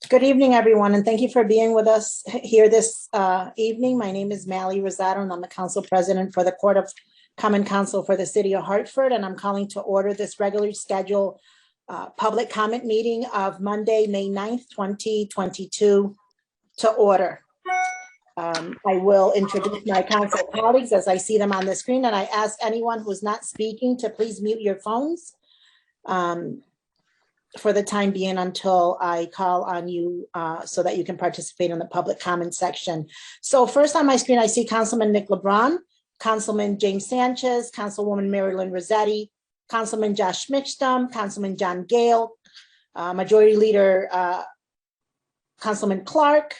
Good evening, everyone, and thank you for being with us here this evening. My name is Mally Rosado, and I'm the Council President for the Court of Common Council for the City of Hartford, and I'm calling to order this regularly scheduled public comment meeting of Monday, May 9th, 2022 to order. I will introduce my council colleagues as I see them on the screen, and I ask anyone who's not speaking to please mute your phones for the time being until I call on you so that you can participate in the public comment section. So first on my screen, I see Councilman Nick LeBron, Councilman James Sanchez, Councilwoman Marilyn Rossetti, Councilman Josh Schmidtstam, Councilman John Gale, Majority Leader Councilman Clark,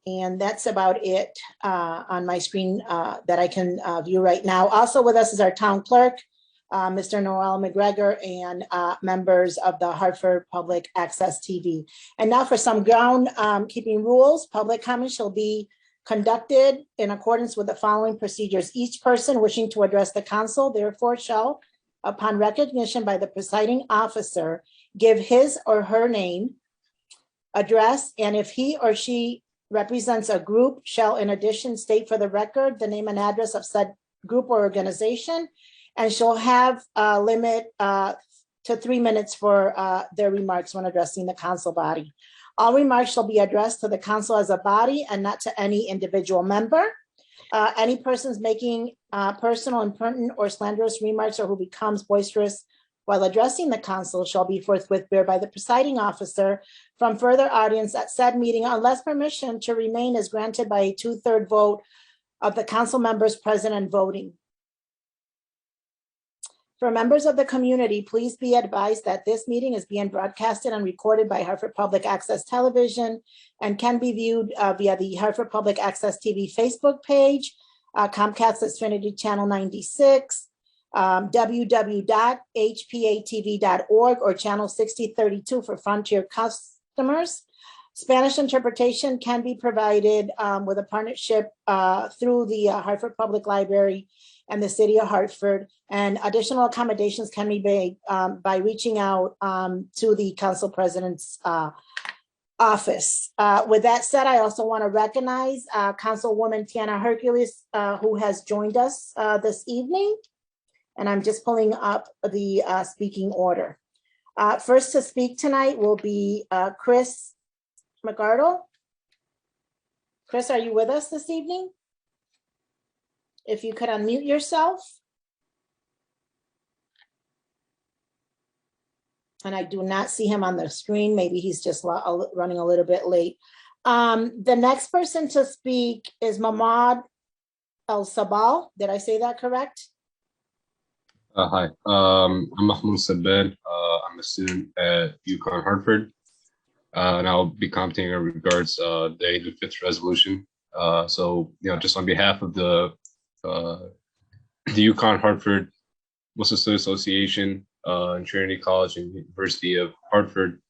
and that's about it on my screen that I can view right now. Also with us is our town clerk, Mr. Noel McGregor, and members of the Hartford Public Access TV. And now for some ground keeping rules. Public comment shall be conducted in accordance with the following procedures. Each person wishing to address the council therefore shall, upon recognition by the presiding officer, give his or her name, address, and if he or she represents a group, shall in addition state for the record the name and address of said group or organization, and shall have a limit to 3 minutes for their remarks when addressing the council body. All remarks shall be addressed to the council as a body and not to any individual member. Any persons making personal, impertinent, or slanderous remarks or who becomes boisterous while addressing the council shall be forthwith barred by the presiding officer from further audience at said meeting unless permission to remain is granted by a 2/3 vote of the council members present and voting. For members of the community, please be advised that this meeting is being broadcasted and recorded by Hartford Public Access Television and can be viewed via the Hartford Public Access TV Facebook page, Comcast Xfinity Channel 96, www.hpa-tv.org or Channel 6032 for Frontier customers. Spanish interpretation can be provided with a partnership through the Hartford Public Library and the City of Hartford, and additional accommodations can be made by reaching out to the Council President's office. With that said, I also want to recognize Councilwoman Tiana Hercules, who has joined us this evening, and I'm just pulling up the speaking order. First to speak tonight will be Chris McCardle. Chris, are you with us this evening? If you could unmute yourself. And I do not see him on the screen. Maybe he's just running a little bit late. The next person to speak is Ahmed El Sabal. Did I say that correct? Hi, I'm Ahmed El Sabal. I'm a student at UConn Hartford, and I'll be commenting in regards the 85th resolution. So, just on behalf of the UConn Hartford Muslim Student Association and Trinity College and University of Hartford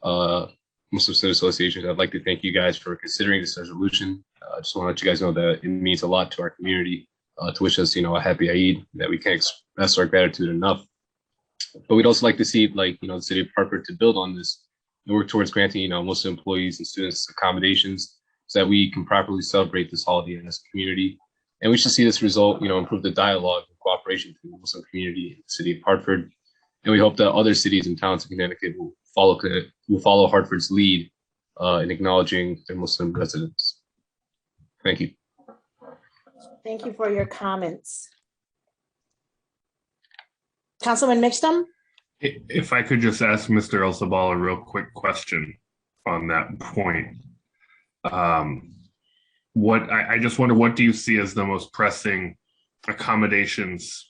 Muslim Student Association, I'd like to thank you guys for considering this resolution. I just want to let you guys know that it means a lot to our community, to wish us, a happy Eid, that we can't express our gratitude enough. But we'd also like to see, the city of Hartford to build on this and work towards granting, Muslim employees and students accommodations so that we can properly celebrate this holiday as a community. And we should see this result, improve the dialogue and cooperation between the Muslim community and the city of Hartford. And we hope that other cities and towns in Connecticut will follow Hartford's lead in acknowledging their Muslim residents. Thank you. Thank you for your comments. Councilman Schmidtstam? If I could just ask Mr. El Sabal a real quick question on that point. I just wonder, what do you see as the most pressing accommodations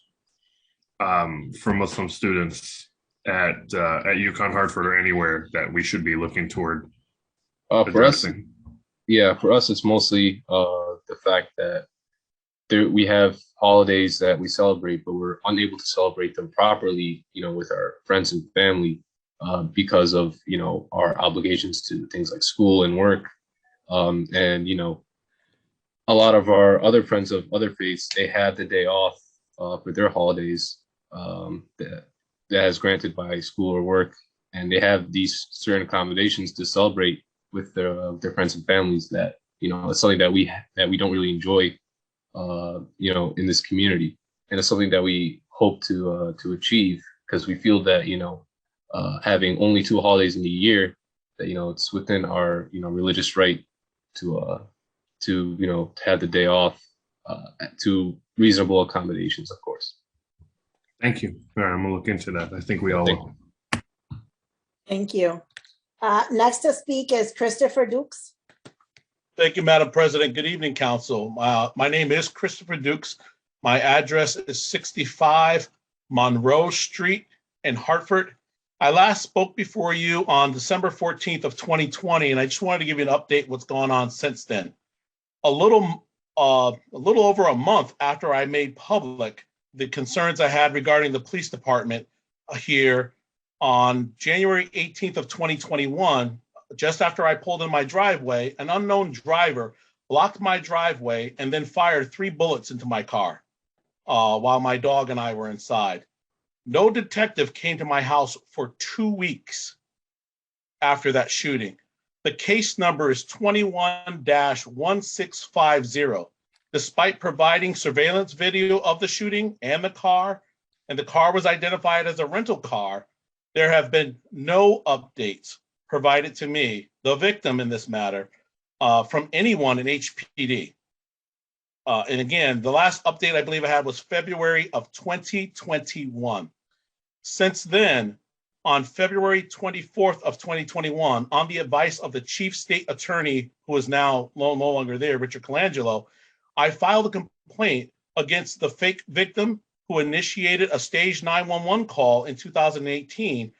for Muslim students at UConn Hartford or anywhere that we should be looking toward addressing? For us, it's mostly the fact that we have holidays that we celebrate, but we're unable to celebrate them properly, with our friends and family because of, our obligations to things like school and work. And, a lot of our other friends of other faiths, they have the day off for their holidays that is granted by school or work, and they have these certain accommodations to celebrate with their friends and families that, it's something that we don't really enjoy, in this community. And it's something that we hope to achieve, because we feel that, having only 2 holidays in a year, that, it's within our, religious right to have the day off to reasonable accommodations, of course. Thank you. All right, I'm gonna look into that. I think we all will. Thank you. Next to speak is Christopher Dukes. Thank you, Madam President. Good evening, Council. My name is Christopher Dukes. My address is 65 Monroe Street in Hartford. I last spoke before you on December 14th of 2020, and I just wanted to give you an update what's gone on since then. A little over a month after I made public the concerns I had regarding the police department here, on January 18th of 2021, just after I pulled in my driveway, an unknown driver blocked my driveway and then fired 3 bullets into my car while my dog and I were inside. No detective came to my house for 2 weeks after that shooting. The case number is 21-1650. Despite providing surveillance video of the shooting and the car was identified as a rental car, there have been no updates provided to me, the victim in this matter, from anyone in HPD. And again, the last update I believe I had was February of 2021. Since then, on February 24th of 2021, on the advice of the chief state attorney, who is now no longer there, Richard Colangelo, I filed a complaint against the fake victim who initiated a stage 911 call in 2018,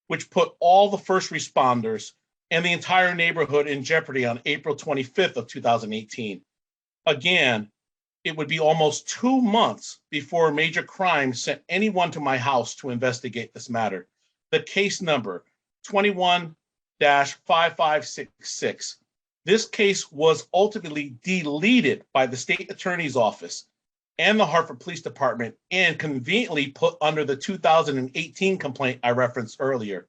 which put all the first responders and the entire neighborhood in jeopardy on April 25th of 2018. Again, it would be almost 2 months before major crime sent anyone to my house to investigate this matter. The case number 21-5566. This case was ultimately deleted by the state attorney's office and the Hartford Police Department and conveniently put under the 2018 complaint I referenced earlier.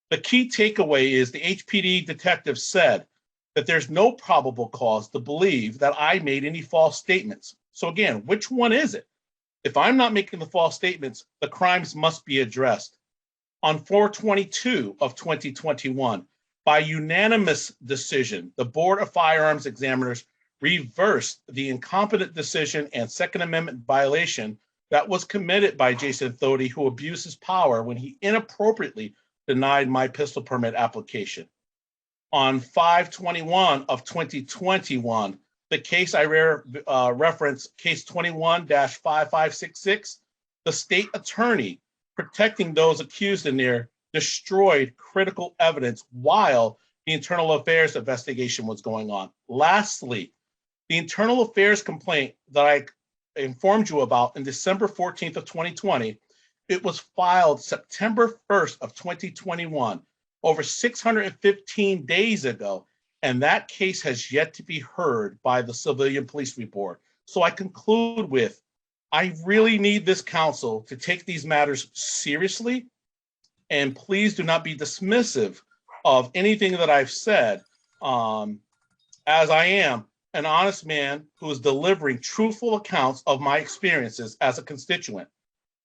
The key takeaway is the HPD detective said that there's no probable cause to believe that I made any false statements. So again, which one is it? If I'm not making the false statements, the crimes must be addressed. On 4/22 of 2021, by unanimous decision, the Board of Firearms Examiners reversed the incompetent decision and Second Amendment violation that was committed by Jason Thody, who abused his power when he inappropriately denied my pistol permit application. On 5/21 of 2021, the case I referenced, case 21-5566, the state attorney protecting those accused in there destroyed critical evidence while the internal affairs investigation was going on. Lastly, the internal affairs complaint that I informed you about in December 14th of 2020, it was filed September 1st of 2021, over 615 days ago, and that case has yet to be heard by the Civilian Police Board. So I conclude with, I really need this council to take these matters seriously, and please do not be dismissive of anything that I've said, as I am an honest man who is delivering truthful accounts of my experiences as a constituent.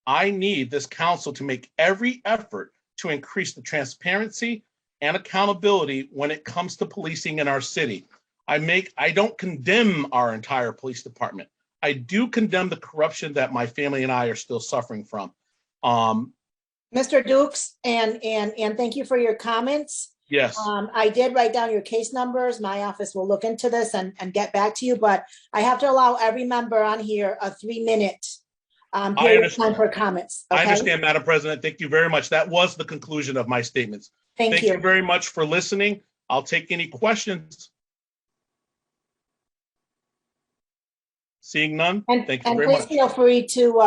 I need this council to make every effort to increase the transparency and accountability when it comes to policing in our city. I don't condemn our entire police department. I do condemn the corruption that my family and I are still suffering from. Mr. Dukes, and thank you for your comments. Yes. I did write down your case numbers. My office will look into this and get back to you, but I have to allow every member on here a 3-minute period of time for comments. Okay? I understand, Madam President. Thank you very much. That was the conclusion of my statements. Thank you very much for listening. I'll take any questions. Seeing none, And, thank you and very please much. feel free to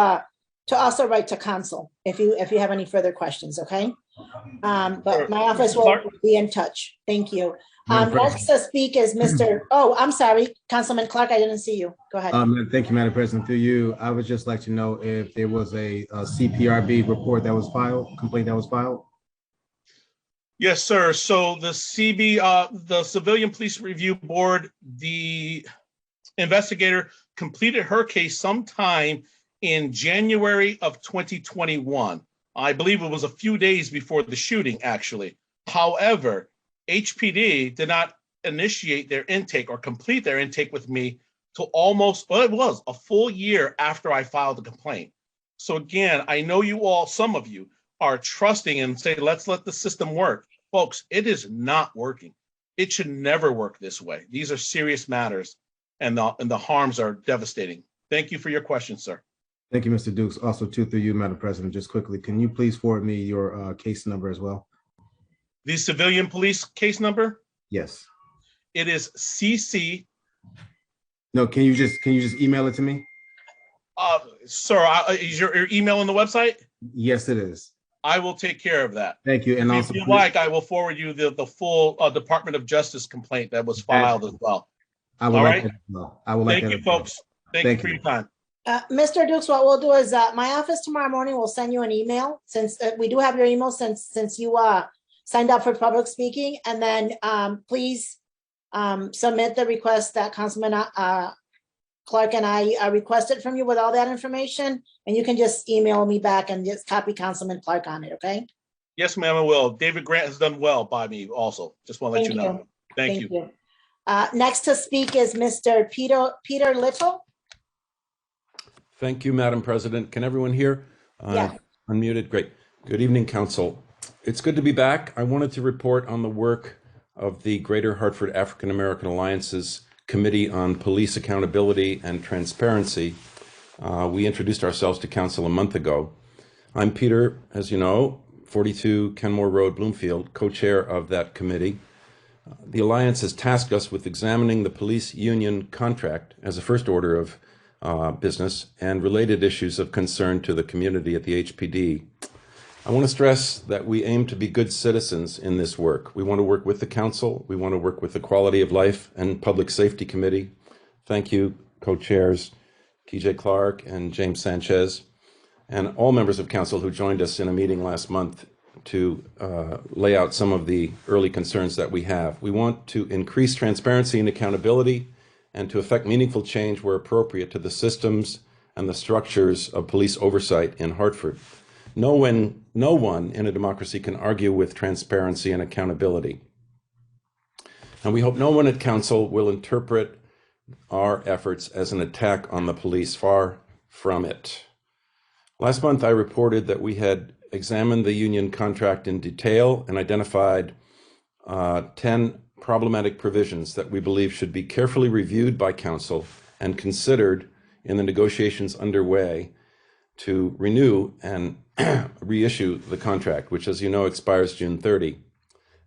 also write to council if you have any further questions, okay? Sure. But my office Mr. will Clark? be in touch. Thank you. Madam Next to speak is Mr. Oh, I'm sorry, Councilman Clark, I didn't see you. Go ahead. Thank you, Madam President. Through you, I would just like to know if there was a CPRB report that was filed, complaint that was filed. Yes, sir. So the the Civilian Police Review Board, the investigator completed her case sometime in January of 2021. I believe it was a few days before the shooting, actually. However, HPD did not initiate their intake or complete their intake with me till almost, well, it was a full year after I filed the complaint. So again, I know you all, some of you are trusting and say, let's let the system work. Folks, it is not working. It should never work this way. These are serious matters, and the harms are devastating. Thank you for your question, sir. Thank you, Mr. Dukes. Also, too, through you, Madam President, just quickly, can you please forward me your case number as well? The civilian police case number, Yes. it is CC. No, can you just email it to me? Sir, is your email on the website? Yes, it is. I will take care of that. Thank you. And If also, you like, I will forward you the full Department of Justice complaint that was filed as well. I would All like right. that as well. I would like Thank that you, as well. folks. Thank you for your time. Mr. Dukes, what we'll do is my office tomorrow morning will send you an email, since we do have your email since you signed up for public speaking, and then please submit the request that Councilman Clark and I requested from you with all that information, and you can just email me back and just copy Councilman Clark on it, okay? Yes, ma'am, I will. David Grant has done well by me also. Just want to let you know. Thank you. Next to speak is Mr. Peter Little. Thank you, Madam President. Can everyone hear? Yeah. Unmuted. Great. Good evening, Council. It's good to be back. I wanted to report on the work of the Greater Hartford African American Alliance's Committee on Police Accountability and Transparency. We introduced ourselves to Council a month ago. I'm Peter, as you know, 42 Kenmore Road, Bloomfield, co-chair of that committee. The Alliance has tasked us with examining the police union contract as a first order of business and related issues of concern to the community at the HPD. I want to stress that we aim to be good citizens in this work. We want to work with the council. We want to work with the Quality of Life and Public Safety Committee. Thank you, co-chairs TJ Clark and James Sanchez, and all members of council who joined us in a meeting last month to lay out some of the early concerns that we have. We want to increase transparency and accountability and to effect meaningful change where appropriate to the systems and the structures of police oversight in Hartford. No one in a democracy can argue with transparency and accountability. And we hope no one at council will interpret our efforts as an attack on the police. Far from it. Last month, I reported that we had examined the union contract in detail and identified 10 problematic provisions that we believe should be carefully reviewed by council and considered in the negotiations underway to renew and reissue the contract, which, as you know, expires June 30.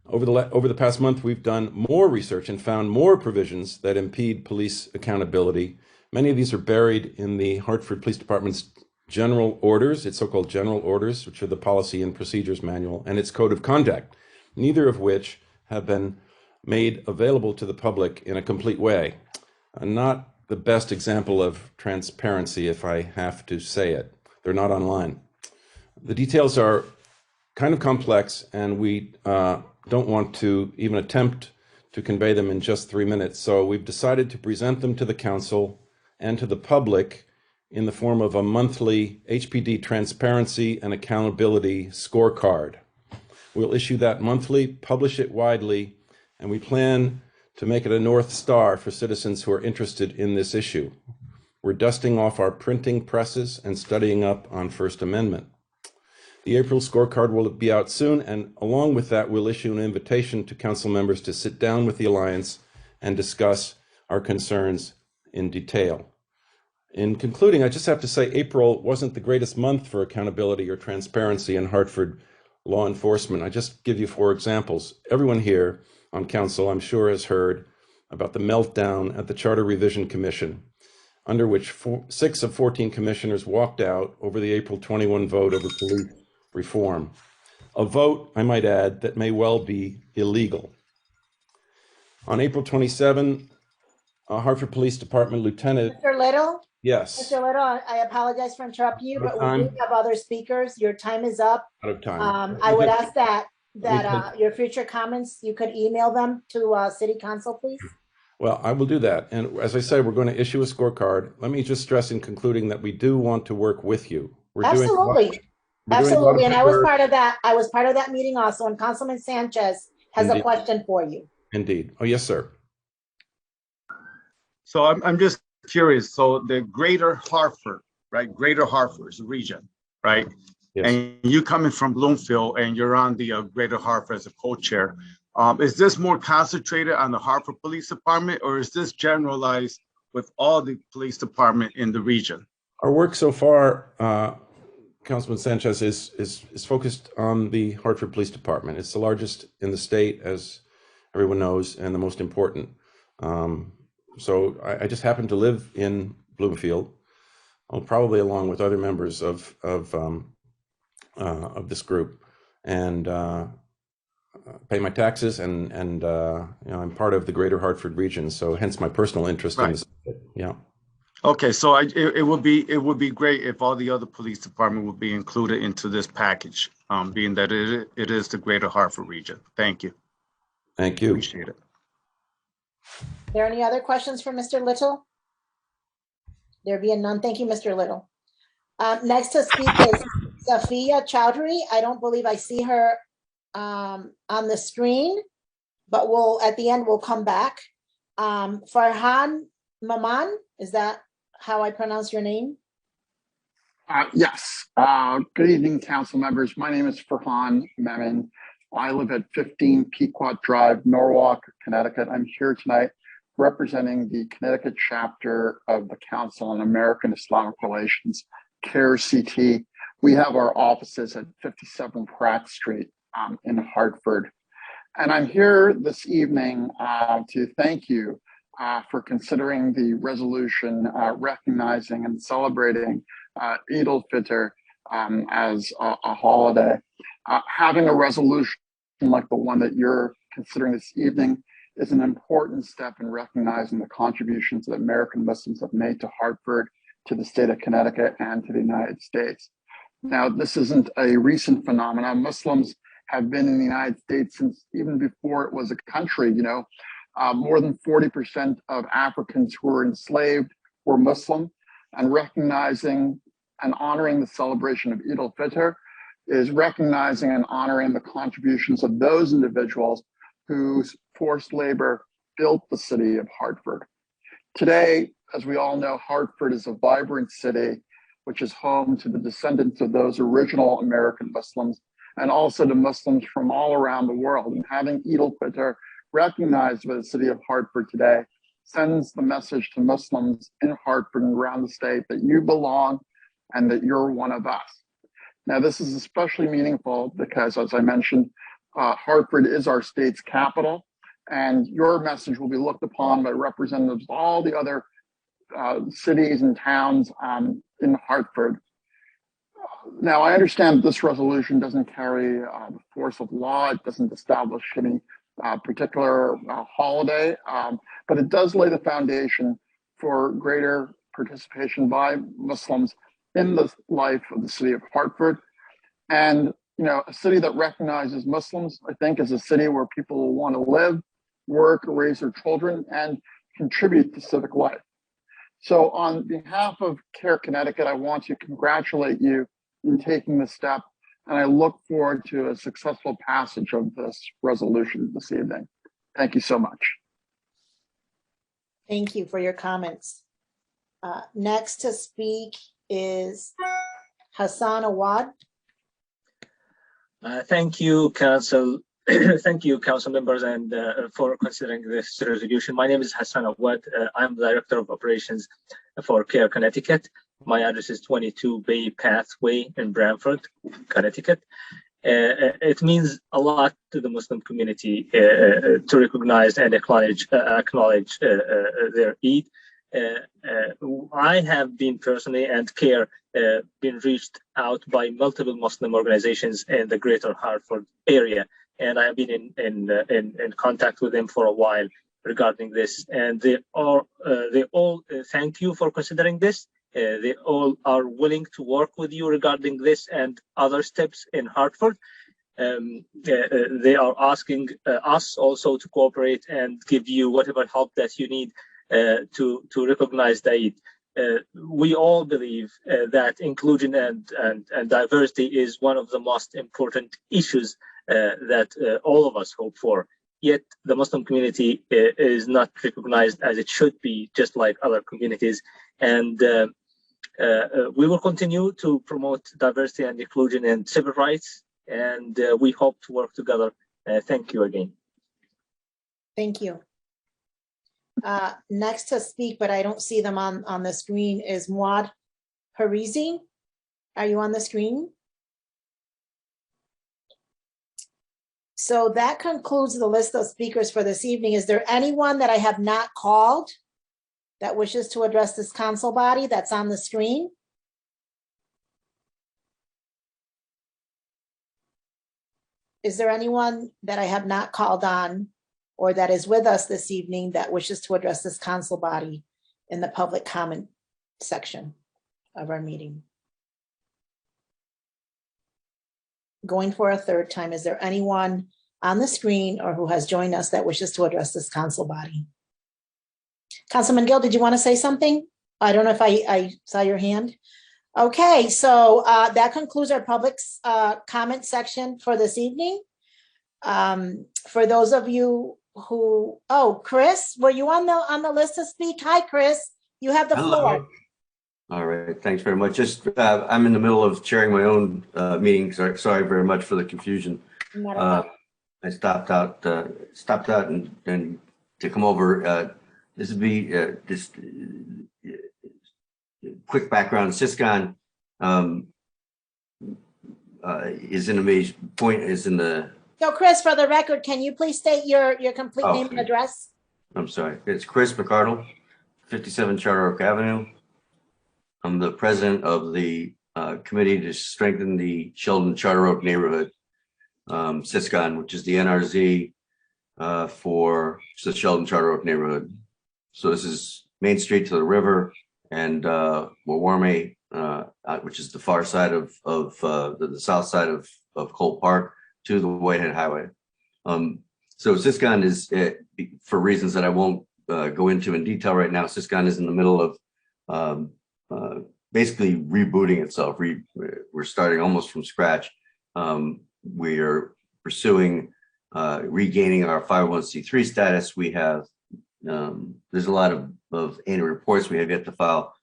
Over the past month, we've done more research and found more provisions that impede police accountability. Many of these are buried in the Hartford Police Department's general orders, its so-called general orders, which are the policy and procedures manual, and its code of conduct, neither of which have been made available to the public in a complete way. Not the best example of transparency, if I have to say it. They're not online. The details are kind of complex, and we don't want to even attempt to convey them in just 3 minutes. So we've decided to present them to the council and to the public in the form of a monthly HPD transparency and accountability scorecard. We'll issue that monthly, publish it widely, and we plan to make it a North Star for citizens who are interested in this issue. We're dusting off our printing presses and studying up on First Amendment. The April scorecard will be out soon, and along with that, we'll issue an invitation to council members to sit down with the Alliance and discuss our concerns in detail. In concluding, I just have to say April wasn't the greatest month for accountability or transparency in Hartford law enforcement. I just give you 4 examples. Everyone here on council, I'm sure, has heard about the meltdown at the Charter Revision Commission. under which 6 of 14 commissioners walked out over the April 21 vote over police reform. A vote, I might add, that may well be illegal. On April 27, Hartford Police Department Lieutenant. Mr. Little? Yes. Mr. Little, I apologize for interrupting you, but we do have other speakers. Your time is up. Out of time. I would ask that your future comments, you could email them to City Council, please. Well, I will do that. And as I said, we're going to issue a scorecard. Let me just stress in concluding that we do want to work with you. Absolutely. Absolutely. And I was part of that. I was part of that meeting also. And Councilman Sanchez has a question for you. Indeed. Oh, yes, sir. So I'm just curious. So the Greater Hartford, right? Greater Hartford's region, right? Yes. And you coming from Bloomfield and you're on the Greater Hartford as a co-chair. Is this more concentrated on the Hartford Police Department, or is this generalized with all the police department in the region? Our work so far, Councilman Sanchez, is focused on the Hartford Police Department. It's the largest in the state, as everyone knows, and the most important. So I just happen to live in Bloomfield, probably along with other members of this group, and pay my taxes, and I'm part of the Greater Hartford region. So hence my personal interest in this. Yeah. Okay, so it would be great if all the other police department would be included into this package, being that it is the Greater Hartford region. Thank you. Thank you. Appreciate it. Are there any other questions for Mr. Little? There being none. Thank you, Mr. Little. Next to speak is Safiya Chowdhury. I don't believe I see her on the screen, but at the end we'll come back. Farhan Maman, is that how I pronounce your name? Yes. Good evening, council members. My name is Farhan Maman. I live at 15 Pequot Drive, Norwalk, Connecticut. I'm here tonight representing the Connecticut chapter of the Council on American Islamic Relations, CARE-CT. We have our offices at 57 Pratt Street in Hartford. And I'm here this evening to thank you for considering the resolution recognizing and celebrating Eid al-Fitr as a holiday. Having a resolution like the one that you're considering this evening is an important step in recognizing the contributions that American Muslims have made to Hartford, to the state of Connecticut, and to the United States. Now, this isn't a recent phenomenon. Muslims have been in the United States since even before it was a country. More than 40% of Africans who were enslaved were Muslim, and recognizing and honoring the celebration of Eid al-Fitr is recognizing and honoring the contributions of those individuals whose forced labor built the city of Hartford. Today, as we all know, Hartford is a vibrant city, which is home to the descendants of those original American Muslims, and also to Muslims from all around the world. And having Eid al-Fitr recognized by the city of Hartford today sends the message to Muslims in Hartford and around the state that you belong and that you're one of us. Now, this is especially meaningful because, as I mentioned, Hartford is our state's capital, and your message will be looked upon by representatives of all the other cities and towns in Hartford. Now, I understand this resolution doesn't carry the force of law. It doesn't establish any particular holiday, but it does lay the foundation for greater participation by Muslims in the life of the city of Hartford. And, a city that recognizes Muslims, I think, is a city where people will want to live, work, raise their children, and contribute to civic life. So on behalf of CARE Connecticut, I want to congratulate you in taking this step, and I look forward to a successful passage of this resolution this evening. Thank you so much. Thank you for your comments. Next to speak is Hassan Awad. Thank you, Council. Thank you, Council members, and for considering this resolution. My name is Hassan Awad. I'm Director of Operations for CARE Connecticut. My address is 22 Bay Pathway in Branford, Connecticut. It means a lot to the Muslim community to recognize and acknowledge their Eid. I have been personally and CARE been reached out by multiple Muslim organizations in the greater Hartford area, and I have been in contact with them for a while regarding this, and they all thank you for considering this. They all are willing to work with you regarding this and other steps in Hartford. They are asking us also to cooperate and give you whatever help that you need to recognize the Eid. We all believe that inclusion and diversity is one of the most important issues that all of us hope for. Yet the Muslim community is not recognized as it should be, just like other communities. And we will continue to promote diversity and inclusion and civil rights, and we hope to work together. Thank you again. Thank you. Next to speak, but I don't see them on the screen, is Muad Harizi. Are you on the screen? So that concludes the list of speakers for this evening. Is there anyone that I have not called that wishes to address this council body that's on the screen? Is there anyone that I have not called on or that is with us this evening that wishes to address this council body in the public comment section of our meeting? Going for a third time, is there anyone on the screen or who has joined us that wishes to address this council body? Councilman Gill, did you want to say something? I don't know if I saw your hand. Okay, so that concludes our public comment section for this evening. For those of you who, Chris, were you on the list to speak? Hi, Chris, you have the floor. All right, thanks very much. Just I'm in the middle of chairing my own meeting. Sorry very much for the confusion. I stopped out and to come over. This would be just quick background. Siscon is in a major point. Is in the. So, Chris, for the record, can you please state your complete name and address? I'm sorry. It's Chris McCardle, 57 Charter Oak Avenue. I'm the president of the committee to strengthen the Sheldon Charter Oak neighborhood, Siscon, which is the NRZ for the Sheldon Charter Oak neighborhood. So this is Main Street to the river and Warme, which is the far side of the south side of Cole Park to the Whitehead Highway. So Siscon is, for reasons that I won't go into in detail right now, Siscon is in the middle of basically rebooting itself. We're starting almost from scratch. We are pursuing regaining our 501c3 status. We have there's a lot of annual reports we have yet to file.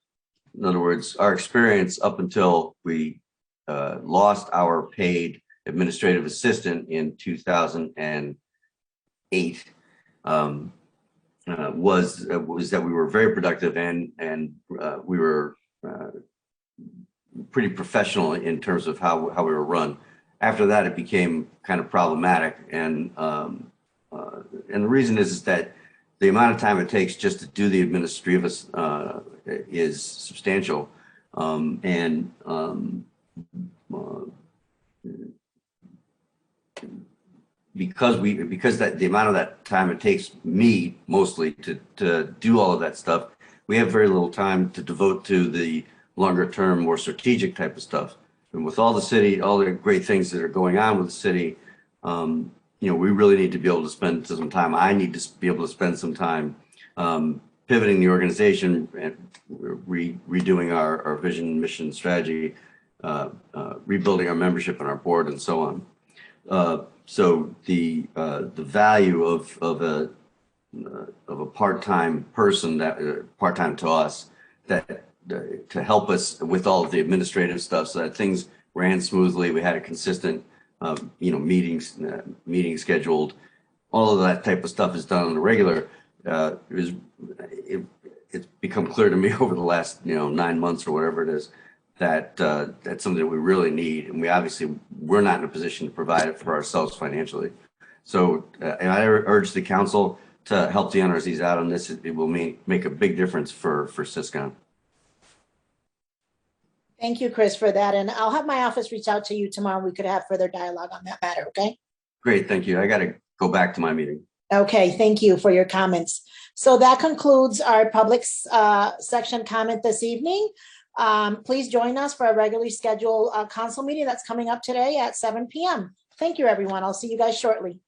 In other words, our experience up until we lost our paid administrative assistant in 2008 was that we were very productive and we were pretty professional in terms of how we were run. After that, it became kind of problematic, and the reason is that the amount of time it takes just to do the administrative is substantial, because that the amount of that time it takes me mostly to do all of that stuff, we have very little time to devote to the longer term, more strategic type of stuff. And with all the great things that are going on with the city, we really need to be able to spend some time. I need to be able to spend some time pivoting the organization and redoing our vision, mission, strategy, rebuilding our membership and our board, and so on. So the value of a part-time person, that part-time to us, that to help us with all of the administrative stuff so that things ran smoothly. We had a consistent meetings scheduled. All of that type of stuff is done on the regular. It's become clear to me over the last 9 months or whatever it is that that's something that we really need, and we're not in a position to provide it for ourselves financially. So and I urge the council to help the NRCs out on this. It will make a big difference for Syscon. Thank you, Chris, for that. And I'll have my office reach out to you tomorrow. We could have further dialogue on that matter, okay? Great, thank you. I got to go back to my meeting. Okay, thank you for your comments. So that concludes our public section comment this evening. Please join us for a regularly scheduled council meeting that's coming up today at 7 p.m. Thank you, everyone. I'll see you guys shortly.